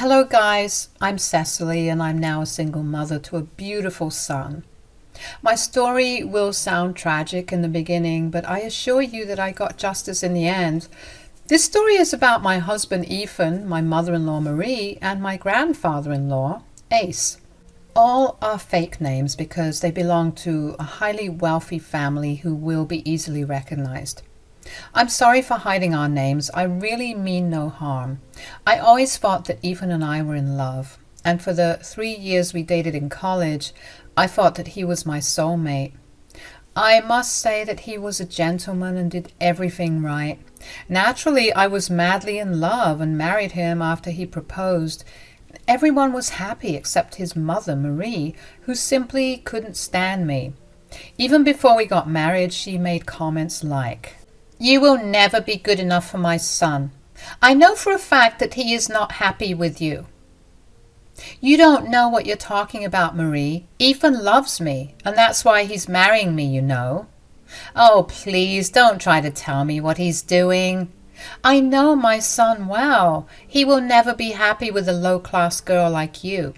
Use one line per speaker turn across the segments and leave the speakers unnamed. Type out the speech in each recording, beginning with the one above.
Hello guys, I'm Cecily and I'm now a single mother to a beautiful son. My story will sound tragic in the beginning, but I assure you that I got justice in the end. This story is about my husband Ethan, my mother-in-law Marie, and my grandfather-in-law Ace. All are fake names because they belong to a highly wealthy family who will be easily recognized. I'm sorry for hiding our names. I really mean no harm. I always thought that Ethan and I were in love, and for the 3 years we dated in college, I thought that he was my soulmate. I must say that he was a gentleman and did everything right. Naturally, I was madly in love and married him after he proposed. Everyone was happy except his mother, Marie, who simply couldn't stand me. Even before we got married, she made comments like, "You will never be good enough for my son. I know for a fact that he is not happy with you. You don't know what you're talking about, Marie. Ethan loves me, and that's why he's marrying me, you know. Oh, please don't try to tell me what he's doing. I know my son well. He will never be happy with a low-class girl like you.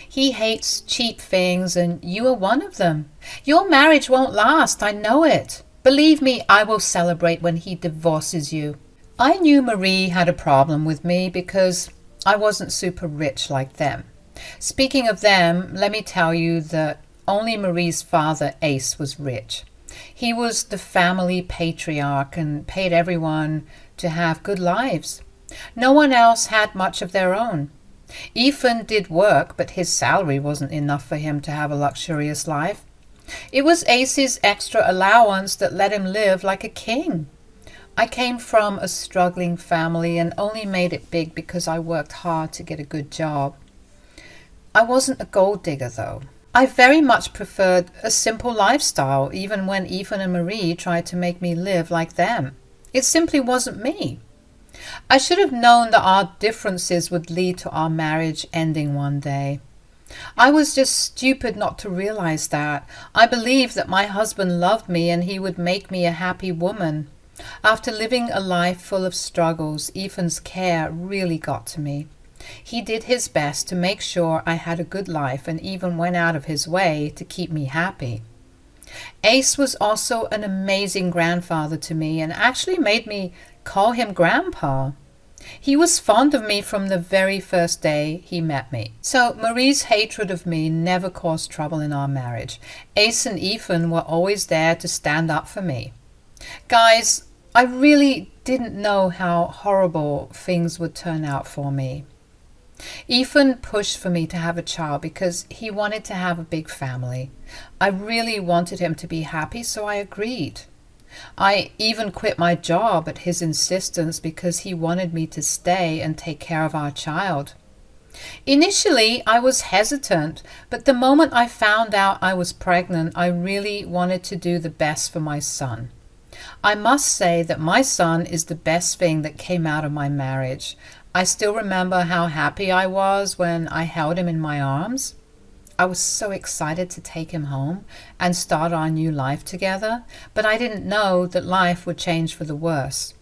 He hates cheap things, and you are one of them. Your marriage won't last, I know it. Believe me, I will celebrate when he divorces you." I knew Marie had a problem with me because I wasn't super rich like them. Speaking of them, let me tell you that only Marie's father, Ace, was rich. He was the family patriarch and paid everyone to have good lives. No one else had much of their own. Ethan did work, but his salary wasn't enough for him to have a luxurious life. It was Ace's extra allowance that let him live like a king. I came from a struggling family and only made it big because I worked hard to get a good job. I wasn't a gold digger, though. I very much preferred a simple lifestyle, even when Ethan and Marie tried to make me live like them. It simply wasn't me. I should have known that our differences would lead to our marriage ending one day. I was just stupid not to realize that. I believed that my husband loved me and he would make me a happy woman. After living a life full of struggles, Ethan's care really got to me. He did his best to make sure I had a good life and even went out of his way to keep me happy. Ace was also an amazing grandfather to me and actually made me call him Grandpa. He was fond of me from the very first day he met me. So Marie's hatred of me never caused trouble in our marriage. Ace and Ethan were always there to stand up for me. Guys, I really didn't know how horrible things would turn out for me. Ethan pushed for me to have a child because he wanted to have a big family. I really wanted him to be happy, so I agreed. I even quit my job at his insistence because he wanted me to stay and take care of our child. Initially, I was hesitant, but the moment I found out I was pregnant, I really wanted to do the best for my son. I must say that my son is the best thing that came out of my marriage. I still remember how happy I was when I held him in my arms. I was so excited to take him home and start our new life together, but I didn't know that life would change for the worse.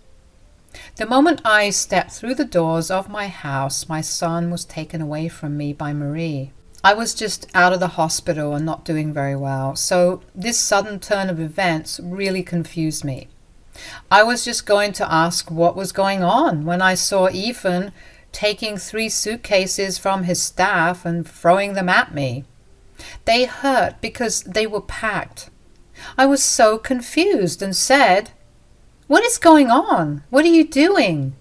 The moment I stepped through the doors of my house, my son was taken away from me by Marie. I was just out of the hospital and not doing very well, so this sudden turn of events really confused me. I was just going to ask what was going on when I saw Ethan taking 3 suitcases from his staff and throwing them at me. They hurt because they were packed. I was so confused and said, "What is going on? What are you doing?"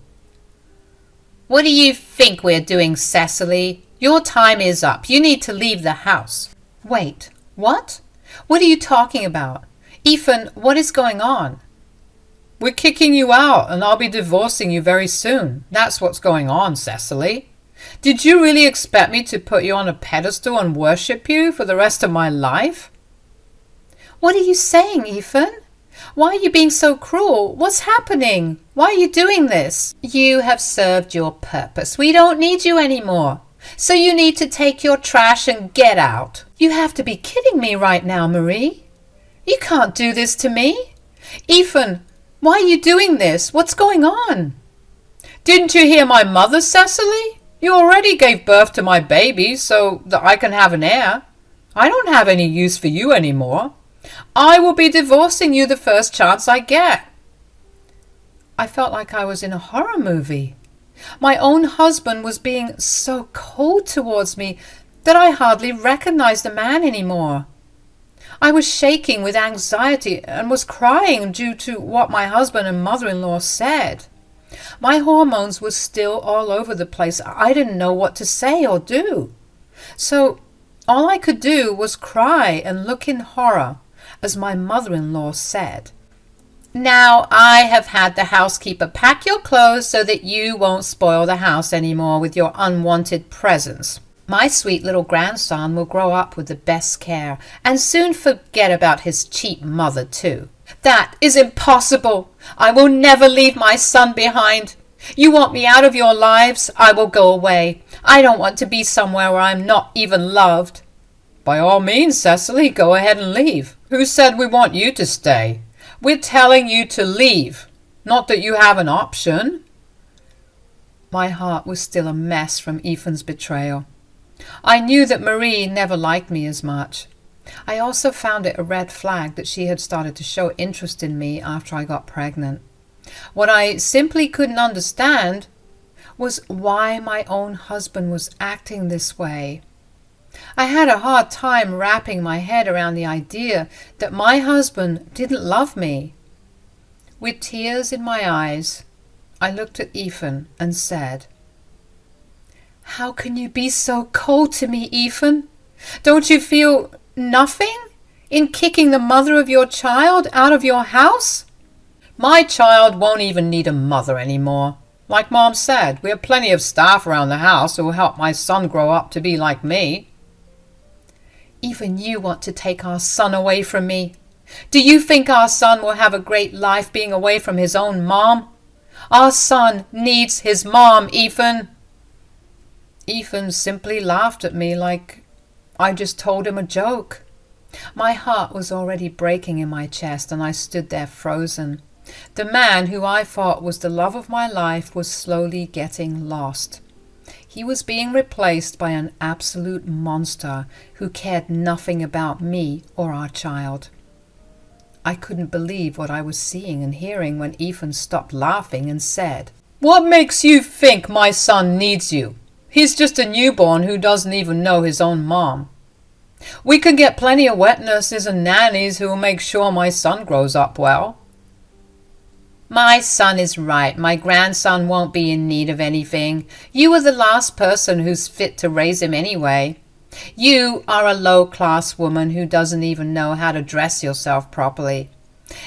"What do you think we're doing, Cecily? Your time is up. You need to leave the house." "Wait, what? What are you talking about? Ethan, what is going on?" "We're kicking you out and I'll be divorcing you very soon. That's what's going on, Cecily. Did you really expect me to put you on a pedestal and worship you for the rest of my life?" "What are you saying, Ethan? Why are you being so cruel? What's happening? Why are you doing this?" "You have served your purpose. We don't need you anymore. So you need to take your trash and get out." "You have to be kidding me right now, Marie. You can't do this to me. Ethan, why are you doing this? What's going on?" "Didn't you hear my mother, Cecily? You already gave birth to my baby so that I can have an heir. I don't have any use for you anymore. I will be divorcing you the first chance I get." I felt like I was in a horror movie. My own husband was being so cold towards me that I hardly recognized the man anymore. I was shaking with anxiety and was crying due to what my husband and mother-in-law said. My hormones were still all over the place. I didn't know what to say or do. So all I could do was cry and look in horror as my mother-in-law said, "Now I have had the housekeeper pack your clothes so that you won't spoil the house anymore with your unwanted presence. My sweet little grandson will grow up with the best care and soon forget about his cheap mother too." "That is impossible. I will never leave my son behind. You want me out of your lives? I will go away. I don't want to be somewhere where I'm not even loved." "By all means, Cecily, go ahead and leave. Who said we want you to stay? We're telling you to leave, not that you have an option." My heart was still a mess from Ethan's betrayal. I knew that Marie never liked me as much. I also found it a red flag that she had started to show interest in me after I got pregnant. What I simply couldn't understand was why my own husband was acting this way. I had a hard time wrapping my head around the idea that my husband didn't love me. With tears in my eyes, I looked at Ethan and said, "How can you be so cold to me, Ethan? Don't you feel nothing in kicking the mother of your child out of your house?" "My child won't even need a mother anymore. Like Mom said, we have plenty of staff around the house who will help my son grow up to be like me." "Even you want to take our son away from me. Do you think our son will have a great life being away from his own mom? Our son needs his mom, Ethan." Ethan simply laughed at me like I just told him a joke. My heart was already breaking in my chest and I stood there frozen. The man who I thought was the love of my life was slowly getting lost. He was being replaced by an absolute monster who cared nothing about me or our child. I couldn't believe what I was seeing and hearing when Ethan stopped laughing and said, "What makes you think my son needs you? He's just a newborn who doesn't even know his own mom. We can get plenty of wet nurses and nannies who will make sure my son grows up well." "My son is right. My grandson won't be in need of anything. You are the last person who's fit to raise him anyway. You are a low-class woman who doesn't even know how to dress yourself properly.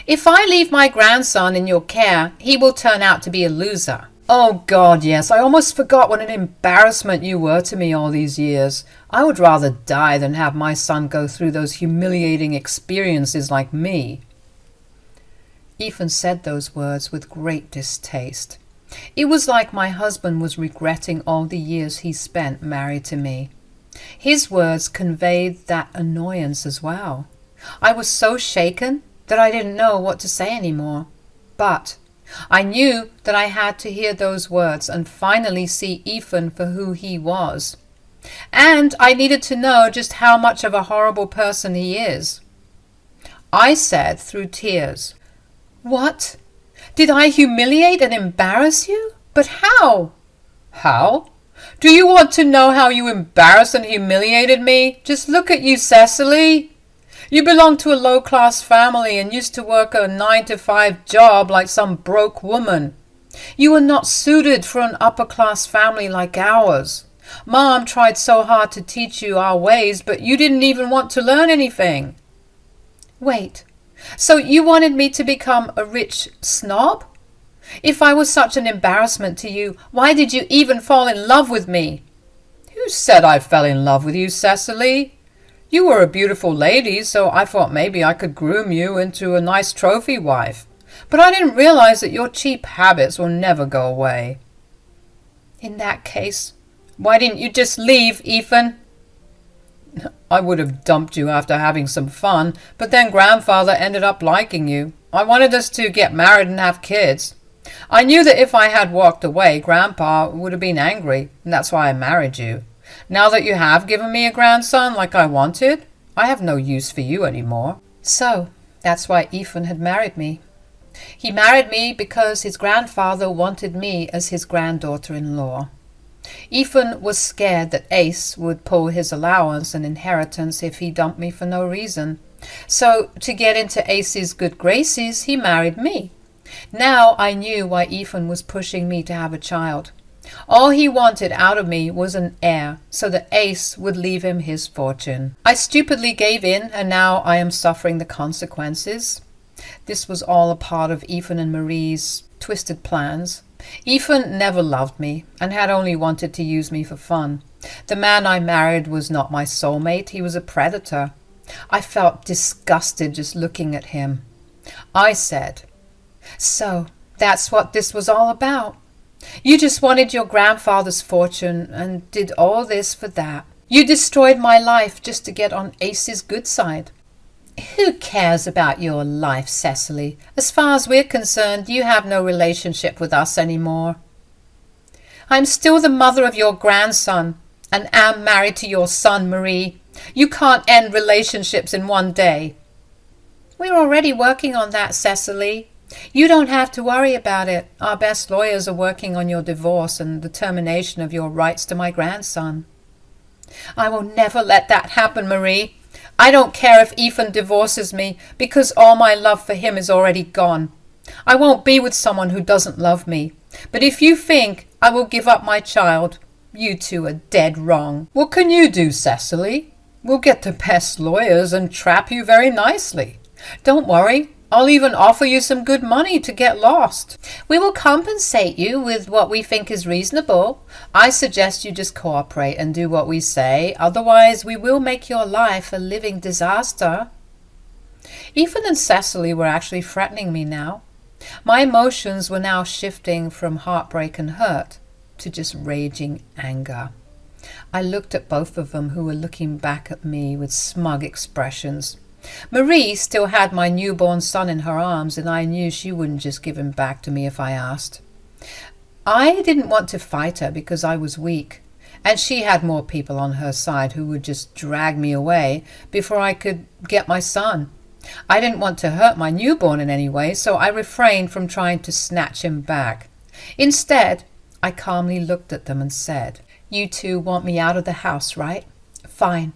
If I leave my grandson in your care, he will turn out to be a loser." "Oh God, yes, I almost forgot what an embarrassment you were to me all these years. I would rather die than have my son go through those humiliating experiences like me." Ethan said those words with great distaste. It was like my husband was regretting all the years he spent married to me. His words conveyed that annoyance as well. I was so shaken that I didn't know what to say anymore. But I knew that I had to hear those words and finally see Ethan for who he was. And I needed to know just how much of a horrible person he is. I said through tears, "What? Did I humiliate and embarrass you? But how?" "How? Do you want to know how you embarrassed and humiliated me? Just look at you, Cecily. You belong to a low-class family and used to work a 9-to-5 job like some broke woman. You are not suited for an upper-class family like ours. Mom tried so hard to teach you our ways, but you didn't even want to learn anything." "Wait, so you wanted me to become a rich snob? If I was such an embarrassment to you, why did you even fall in love with me?" "Who said I fell in love with you, Cecily? You were a beautiful lady, so I thought maybe I could groom you into a nice trophy wife. But I didn't realize that your cheap habits will never go away." "In that case, why didn't you just leave, Ethan?" "I would have dumped you after having some fun, but then grandfather ended up liking you. I wanted us to get married and have kids. I knew that if I had walked away, Grandpa would have been angry, and that's why I married you. Now that you have given me a grandson like I wanted, I have no use for you anymore." So, that's why Ethan had married me. He married me because his grandfather wanted me as his granddaughter-in-law. Ethan was scared that Ace would pull his allowance and inheritance if he dumped me for no reason. So, to get into Ace's good graces, he married me. Now I knew why Ethan was pushing me to have a child. All he wanted out of me was an heir, so that Ace would leave him his fortune. I stupidly gave in, and now I am suffering the consequences. This was all a part of Ethan and Marie's twisted plans. Ethan never loved me, and had only wanted to use me for fun. The man I married was not my soulmate, he was a predator. I felt disgusted just looking at him. I said, "So, that's what this was all about? You just wanted your grandfather's fortune and did all this for that. You destroyed my life just to get on Ace's good side." "Who cares about your life, Cecily? As far as we're concerned, you have no relationship with us anymore." "I'm still the mother of your grandson and am married to your son, Marie. You can't end relationships in one day." "We're already working on that, Cecily. You don't have to worry about it. Our best lawyers are working on your divorce and the termination of your rights to my grandson." "I will never let that happen, Marie. I don't care if Ethan divorces me, because all my love for him is already gone. I won't be with someone who doesn't love me. But if you think I will give up my child, you two are dead wrong." "What can you do, Cecily? We'll get the best lawyers and trap you very nicely. Don't worry. I'll even offer you some good money to get lost." "We will compensate you with what we think is reasonable. I suggest you just cooperate and do what we say. Otherwise, we will make your life a living disaster." Ethan and Cecily were actually threatening me now. My emotions were now shifting from heartbreak and hurt to just raging anger. I looked at both of them, who were looking back at me with smug expressions. Marie still had my newborn son in her arms, and I knew she wouldn't just give him back to me if I asked. I didn't want to fight her because I was weak, and she had more people on her side who would just drag me away before I could get my son. I didn't want to hurt my newborn in any way, so I refrained from trying to snatch him back. Instead, I calmly looked at them and said, "You two want me out of the house, right? Fine.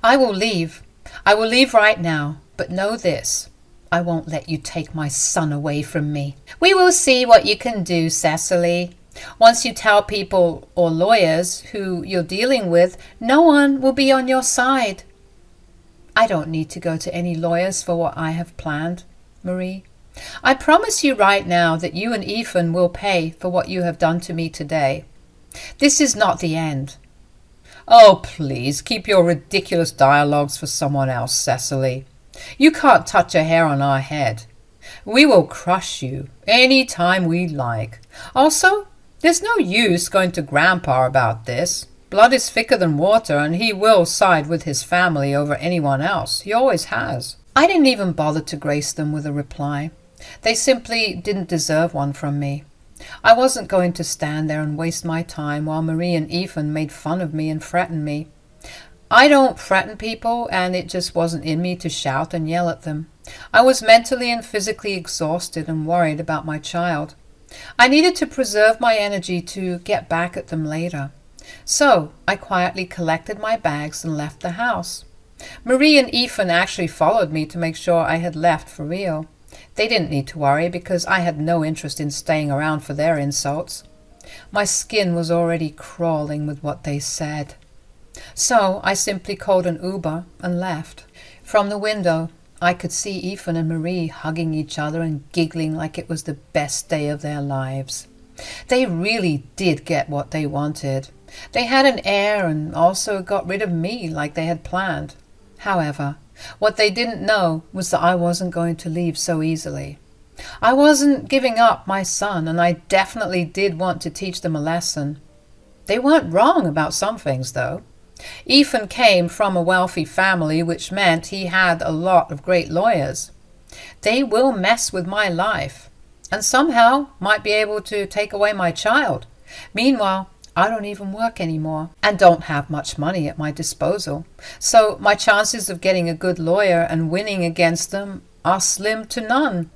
I will leave. I will leave right now, but know this. I won't let you take my son away from me." "We will see what you can do, Cecily. Once you tell people or lawyers who you're dealing with, no one will be on your side." "I don't need to go to any lawyers for what I have planned, Marie. I promise you right now that you and Ethan will pay for what you have done to me today. This is not the end." "Oh, please, keep your ridiculous dialogues for someone else, Cecily. You can't touch a hair on our head. We will crush you any time we like. Also, there's no use going to Grandpa about this. Blood is thicker than water, and he will side with his family over anyone else. He always has." I didn't even bother to grace them with a reply. They simply didn't deserve one from me. I wasn't going to stand there and waste my time while Marie and Ethan made fun of me and threatened me. I don't threaten people, and it just wasn't in me to shout and yell at them. I was mentally and physically exhausted and worried about my child. I needed to preserve my energy to get back at them later. So I quietly collected my bags and left the house. Marie and Ethan actually followed me to make sure I had left for real. They didn't need to worry because I had no interest in staying around for their insults. My skin was already crawling with what they said. So I simply called an Uber and left. From the window, I could see Ethan and Marie hugging each other and giggling like it was the best day of their lives. They really did get what they wanted. They had an heir and also got rid of me like they had planned. However, what they didn't know was that I wasn't going to leave so easily. I wasn't giving up my son, and I definitely did want to teach them a lesson. They weren't wrong about some things, though. Ethan came from a wealthy family, which meant he had a lot of great lawyers. They will mess with my life, and somehow might be able to take away my child. Meanwhile, I don't even work anymore and don't have much money at my disposal. So my chances of getting a good lawyer and winning against them are slim to none.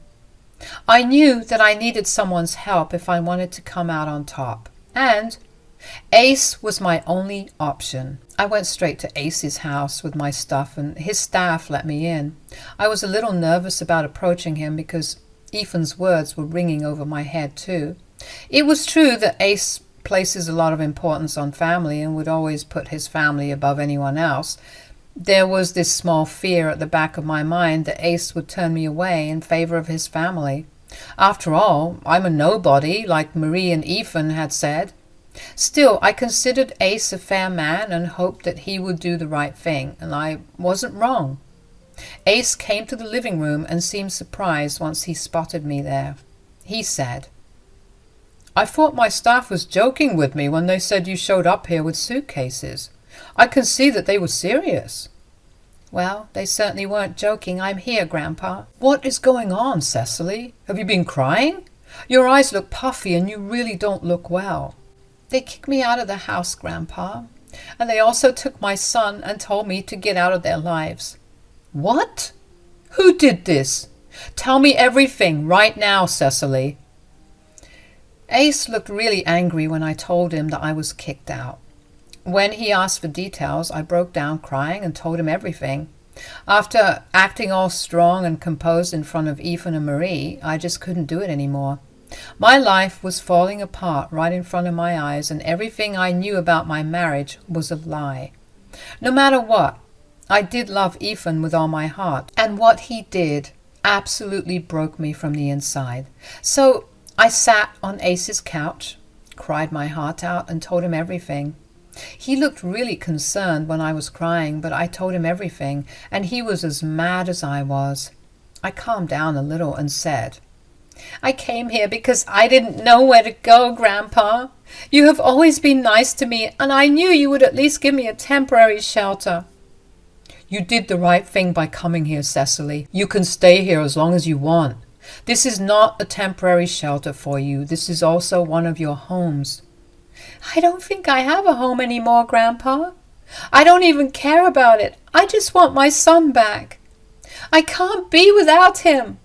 I knew that I needed someone's help if I wanted to come out on top. And Ace was my only option. I went straight to Ace's house with my stuff and his staff let me in. I was a little nervous about approaching him because Ethan's words were ringing over my head too. It was true that Ace places a lot of importance on family and would always put his family above anyone else. There was this small fear at the back of my mind that Ace would turn me away in favor of his family. After all, I'm a nobody, like Marie and Ethan had said. Still, I considered Ace a fair man and hoped that he would do the right thing, and I wasn't wrong. Ace came to the living room and seemed surprised once he spotted me there. He said, "I thought my staff was joking with me when they said you showed up here with suitcases. I can see that they were serious." "Well, they certainly weren't joking. I'm here, Grandpa." "What is going on, Cecily? Have you been crying? Your eyes look puffy and you really don't look well." "They kicked me out of the house, Grandpa, and they also took my son and told me to get out of their lives." "What? Who did this? Tell me everything right now, Cecily." Ace looked really angry when I told him that I was kicked out. When he asked for details, I broke down crying and told him everything. After acting all strong and composed in front of Ethan and Marie, I just couldn't do it anymore. My life was falling apart right in front of my eyes, and everything I knew about my marriage was a lie. No matter what, I did love Ethan with all my heart, and what he did absolutely broke me from the inside. So I sat on Ace's couch, cried my heart out, and told him everything. He looked really concerned when I was crying, but I told him everything, and he was as mad as I was. I calmed down a little and said, "I came here because I didn't know where to go, Grandpa. You have always been nice to me, and I knew you would at least give me a temporary shelter." "You did the right thing by coming here, Cecily. You can stay here as long as you want. This is not a temporary shelter for you. This is also one of your homes." "I don't think I have a home anymore, Grandpa. I don't even care about it. I just want my son back. I can't be without him.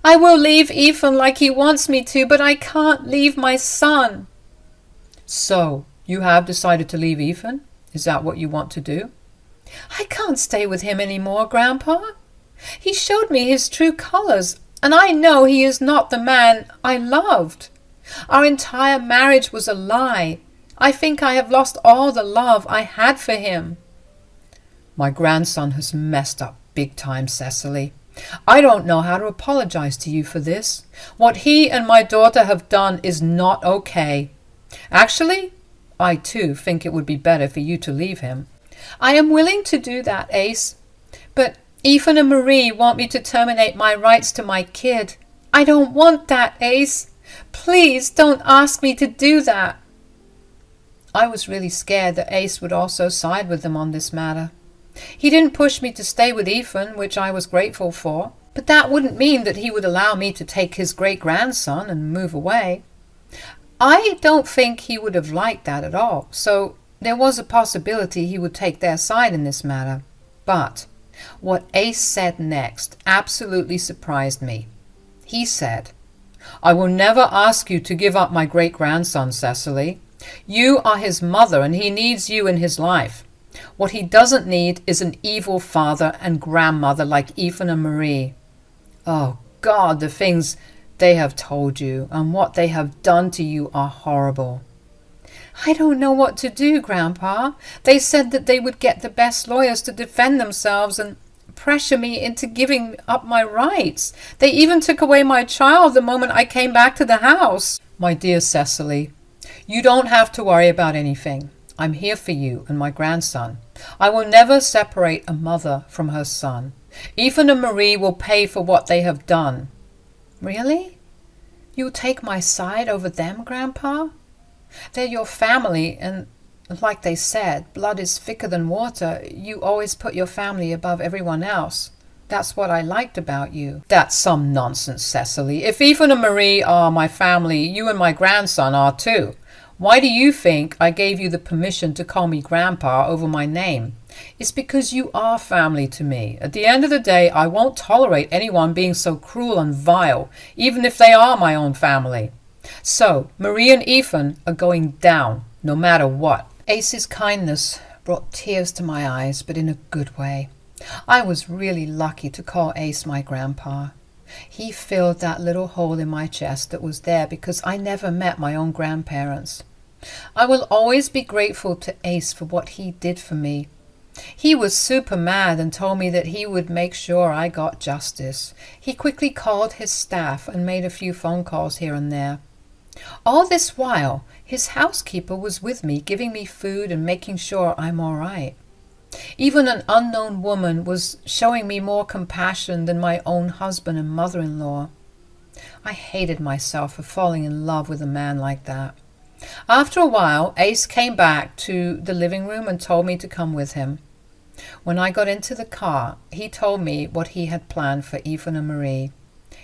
I will leave Ethan like he wants me to, but I can't leave my son." "So, you have decided to leave Ethan? Is that what you want to do?" "I can't stay with him anymore, Grandpa. He showed me his true colors, and I know he is not the man I loved. Our entire marriage was a lie. I think I have lost all the love I had for him." "My grandson has messed up big time, Cecily. I don't know how to apologize to you for this. What he and my daughter have done is not okay. Actually, I too think it would be better for you to leave him." "I am willing to do that, Ace. But Ethan and Marie want me to terminate my rights to my kid. I don't want that, Ace. Please don't ask me to do that." I was really scared that Ace would also side with them on this matter. He didn't push me to stay with Ethan, which I was grateful for, but that wouldn't mean that he would allow me to take his great-grandson and move away. I don't think he would have liked that at all, so there was a possibility he would take their side in this matter. But what Ace said next absolutely surprised me. He said, "I will never ask you to give up my great-grandson, Cecily. You are his mother and he needs you in his life. What he doesn't need is an evil father and grandmother like Ethan and Marie. Oh God, the things they have told you and what they have done to you are horrible." "I don't know what to do, Grandpa. They said that they would get the best lawyers to defend themselves and pressure me into giving up my rights. They even took away my child the moment I came back to the house." "My dear Cecily, you don't have to worry about anything. I'm here for you and my grandson. I will never separate a mother from her son. Ethan and Marie will pay for what they have done." "Really? You'll take my side over them, Grandpa? They're your family, and like they said, blood is thicker than water. You always put your family above everyone else." That's what I liked about you. That's some nonsense, Cecily. If Ethan and Marie are my family, you and my grandson are too. Why do you think I gave you the permission to call me Grandpa over my name? It's because you are family to me. At the end of the day, I won't tolerate anyone being so cruel and vile, even if they are my own family. So, Marie and Ethan are going down, no matter what. Ace's kindness brought tears to my eyes, but in a good way. I was really lucky to call Ace my grandpa. He filled that little hole in my chest that was there because I never met my own grandparents. I will always be grateful to Ace for what he did for me. He was super mad and told me that he would make sure I got justice. He quickly called his staff and made a few phone calls here and there. All this while, his housekeeper was with me, giving me food and making sure I'm all right. Even an unknown woman was showing me more compassion than my own husband and mother-in-law. I hated myself for falling in love with a man like that. After a while, Ace came back to the living room and told me to come with him. When I got into the car, he told me what he had planned for Ethan and Marie.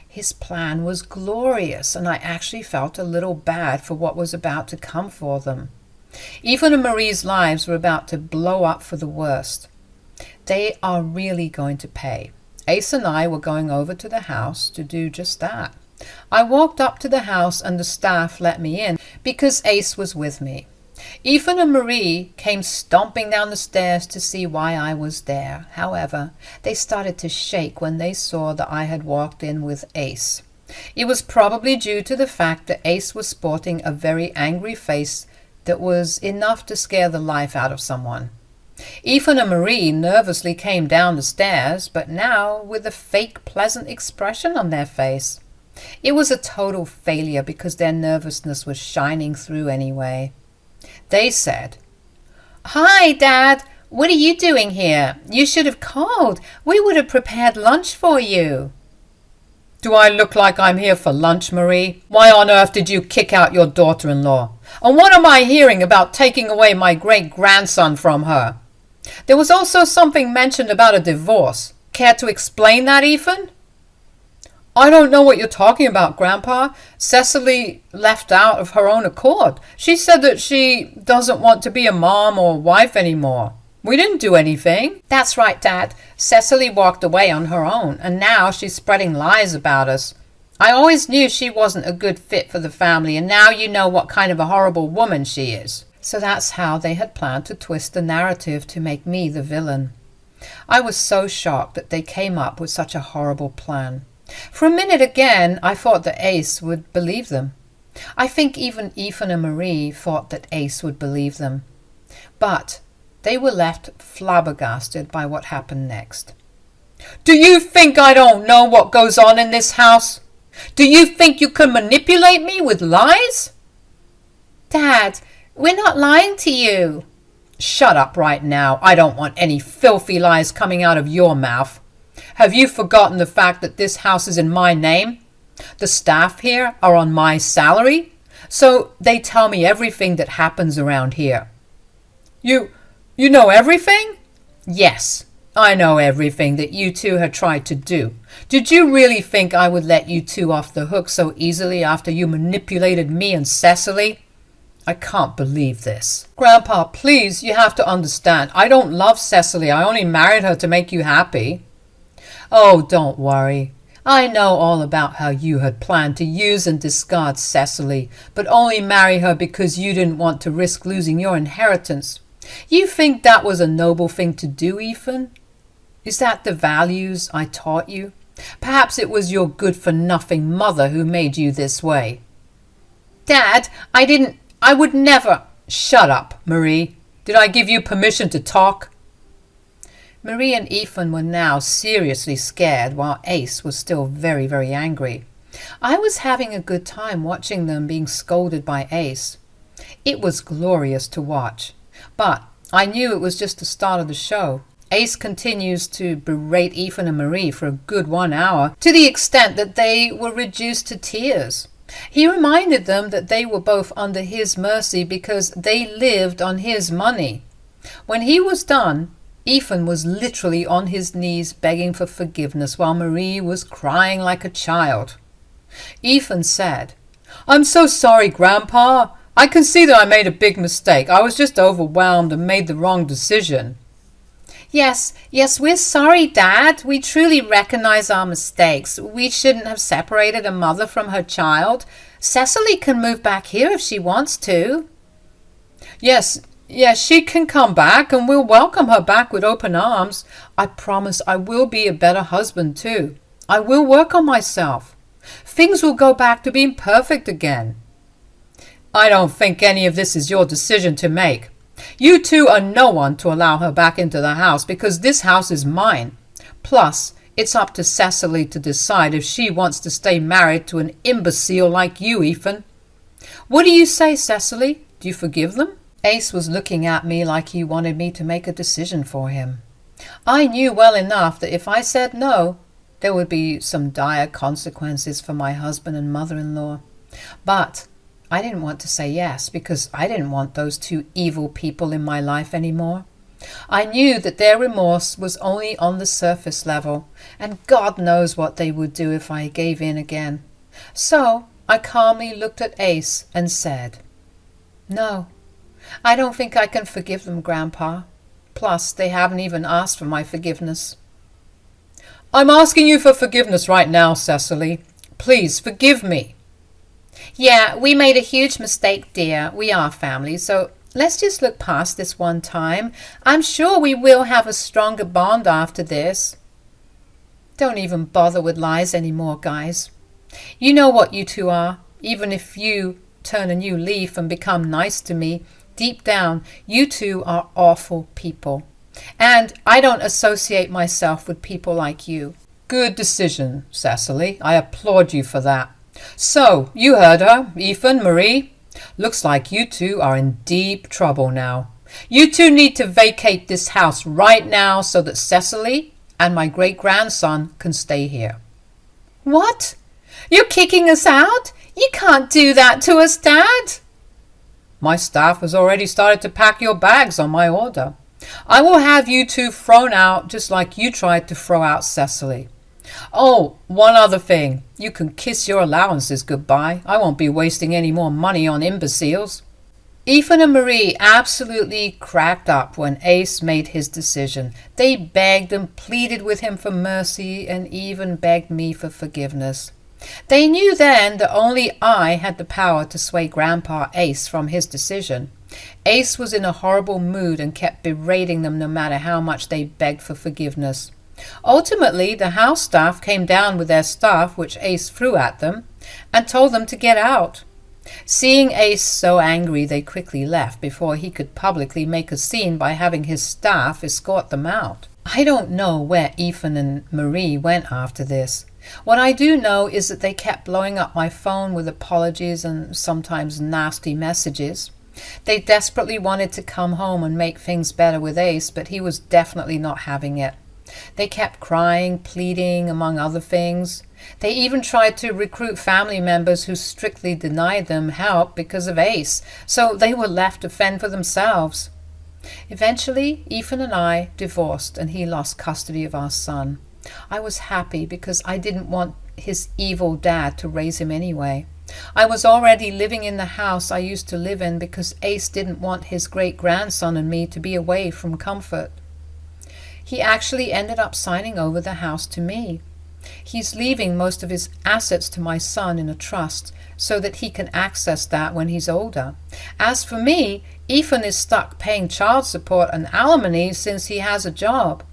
His plan was glorious, and I actually felt a little bad for what was about to come for them. Ethan and Marie's lives were about to blow up for the worst. They are really going to pay. Ace and I were going over to the house to do just that. I walked up to the house and the staff let me in because Ace was with me. Ethan and Marie came stomping down the stairs to see why I was there. However, they started to shake when they saw that I had walked in with Ace. It was probably due to the fact that Ace was sporting a very angry face that was enough to scare the life out of someone. Ethan and Marie nervously came down the stairs, but now with a fake pleasant expression on their face. It was a total failure because their nervousness was shining through anyway. They said, "Hi, Dad. What are you doing here? You should have called. We would have prepared lunch for you." "Do I look like I'm here for lunch, Marie? Why on earth did you kick out your daughter-in-law? And what am I hearing about taking away my great-grandson from her? There was also something mentioned about a divorce. Care to explain that, Ethan?" "I don't know what you're talking about, Grandpa. Cecily left out of her own accord. She said that she doesn't want to be a mom or wife anymore. We didn't do anything." "That's right, Dad. Cecily walked away on her own, and now she's spreading lies about us. I always knew she wasn't a good fit for the family, and now you know what kind of a horrible woman she is." So that's how they had planned to twist the narrative to make me the villain. I was so shocked that they came up with such a horrible plan. For a minute again, I thought that Ace would believe them. I think even Ethan and Marie thought that Ace would believe them. But they were left flabbergasted by what happened next. "Do you think I don't know what goes on in this house? Do you think you can manipulate me with lies?" "Dad, we're not lying to you." "Shut up right now. I don't want any filthy lies coming out of your mouth. Have you forgotten the fact that this house is in my name? The staff here are on my salary, so they tell me everything that happens around here." You know everything?" "Yes, I know everything that you two had tried to do. Did you really think I would let you two off the hook so easily after you manipulated me and Cecily? I can't believe this." "Grandpa, please, you have to understand. I don't love Cecily. I only married her to make you happy." "Oh, don't worry. I know all about how you had planned to use and discard Cecily, but only marry her because you didn't want to risk losing your inheritance. You think that was a noble thing to do, Ethan? Is that the values I taught you? Perhaps it was your good-for-nothing mother who made you this way." "Dad, I would never—" "Shut up, Marie. Did I give you permission to talk?" Marie and Ethan were now seriously scared, while Ace was still very, very angry. I was having a good time watching them being scolded by Ace. It was glorious to watch, but I knew it was just the start of the show. Ace continues to berate Ethan and Marie for a good 1 hour, to the extent that they were reduced to tears. He reminded them that they were both under his mercy because they lived on his money. When he was done, Ethan was literally on his knees begging for forgiveness while Marie was crying like a child. Ethan said, "I'm so sorry, Grandpa. I can see that I made a big mistake. I was just overwhelmed and made the wrong decision." Yes, we're sorry, Dad. We truly recognize our mistakes. We shouldn't have separated a mother from her child. Cecily can move back here if she wants to. Yes, she can come back and we'll welcome her back with open arms. I promise I will be a better husband too. I will work on myself. Things will go back to being perfect again. I don't think any of this is your decision to make. You two are no one to allow her back into the house because this house is mine. Plus, it's up to Cecily to decide if she wants to stay married to an imbecile like you, Ethan. What do you say, Cecily? Do you forgive them? Ace was looking at me like he wanted me to make a decision for him. I knew well enough that if I said no, there would be some dire consequences for my husband and mother-in-law. But I didn't want to say yes because I didn't want those two evil people in my life anymore. I knew that their remorse was only on the surface level, and God knows what they would do if I gave in again. So I calmly looked at Ace and said, "No, I don't think I can forgive them, Grandpa. Plus, they haven't even asked for my forgiveness." "I'm asking you for forgiveness right now, Cecily. Please forgive me." "Yeah, we made a huge mistake, dear. We are family, so let's just look past this one time. I'm sure we will have a stronger bond after this." Don't even bother with lies anymore, guys. You know what you two are. Even if you turn a new leaf and become nice to me, deep down, you two are awful people. And I don't associate myself with people like you. Good decision, Cecily. I applaud you for that. So, you heard her, Ethan, Marie. Looks like you two are in deep trouble now. You two need to vacate this house right now so that Cecily and my great-grandson can stay here. What? You're kicking us out? You can't do that to us, Dad. My staff has already started to pack your bags on my order. I will have you two thrown out just like you tried to throw out Cecily. Oh, one other thing. You can kiss your allowances goodbye. I won't be wasting any more money on imbeciles. Ethan and Marie absolutely cracked up when Ace made his decision. They begged and pleaded with him for mercy and even begged me for forgiveness. They knew then that only I had the power to sway Grandpa Ace from his decision. Ace was in a horrible mood and kept berating them no matter how much they begged for forgiveness. Ultimately, the house staff came down with their stuff, which Ace threw at them, and told them to get out. Seeing Ace so angry, they quickly left before he could publicly make a scene by having his staff escort them out. I don't know where Ethan and Marie went after this. What I do know is that they kept blowing up my phone with apologies and sometimes nasty messages. They desperately wanted to come home and make things better with Ace, but he was definitely not having it. They kept crying, pleading, among other things. They even tried to recruit family members who strictly denied them help because of Ace, so they were left to fend for themselves. Eventually, Ethan and I divorced and he lost custody of our son. I was happy because I didn't want his evil dad to raise him anyway. I was already living in the house I used to live in because Ace didn't want his great-grandson and me to be away from comfort. He actually ended up signing over the house to me. He's leaving most of his assets to my son in a trust so that he can access that when he's older. As for me, Ethan is stuck paying child support and alimony since he has a job.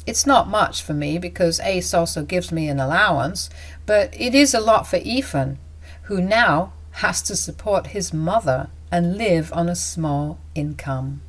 It's not much for me because Ace also gives me an allowance, but it is a lot for Ethan, who now has to support his mother and live on a small income.